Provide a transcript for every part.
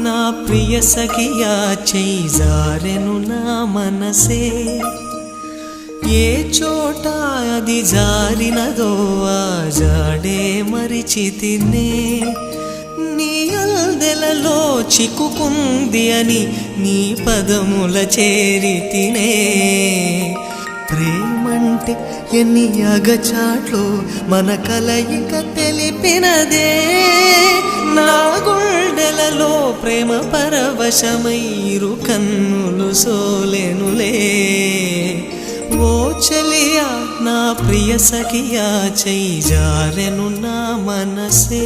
నా ప్రియ సఖియా చేయి జారెను నా మనసే ఏ చోట అది జారినదో ఆ జాడే మరిచితినే నీ అల్దెలలో చిక్కుకుంది అని నీ పదముల చేరితినే ప్రేమంటే ఎన్ని అగచాట్లు మన కలయిక తెలిపినదే నా గుండెలలో ప్రేమ పరవశమైరు కన్నులు సోలెనులే ఓ చలియా నా ప్రియ సఖియా చేయి జారెను నా మనసే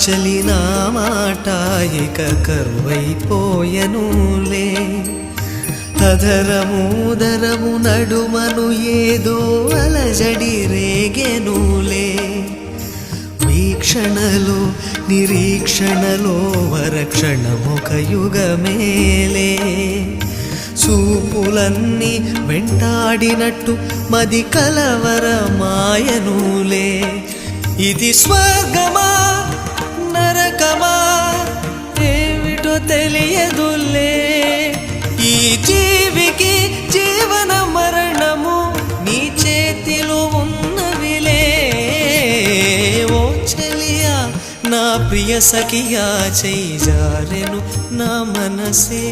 చలిన మాట ఇక కరువైపోయనులే అధరముదరము నడుమను ఏదో అలజడి రేగెనులే వీక్షణలో నిరీక్షణలో వరక్షణమొక యుగమేలే చూపులన్నీ వెంటాడినట్టు మది కలవరమాయనులే ఇది స్వర్గమా నరకమా ఏమిటో తెలియదులే ఈ జీవికి జీవన మరణము నీ చేతిలో ఉన్నవిలే ఓ చలియా నా ప్రియ సఖియా చేయి జారెను నా మనసే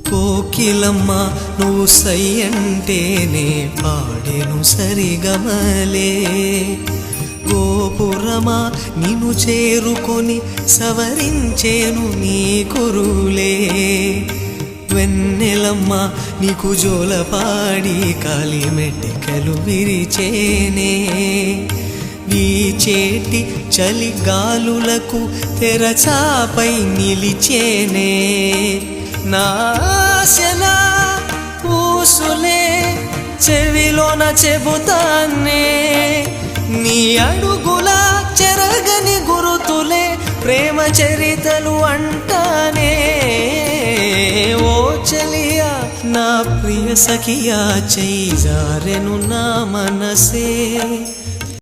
కోకిలమ్మ నువ్వు సై అంటేనే పాడెను సరిగమలే గోపురమా నిన్ను చేరుకొని సవరించేను నీ కురులే వెన్నెలమ్మ నీకు జోలపాడి కాలి మెట్టికలు విరిచేనే వీచేటి చలిగాలులకు తెరచాపై నిలిచేనే నాశనా ఊసులే చెవిలోన చెబుతానే నీ అడుగుల చెరగని గురుతులే ప్రేమ చరితలు అంటానే ఓ చలియా నా ప్రియ సఖియా చేయి జారెను నా మనసే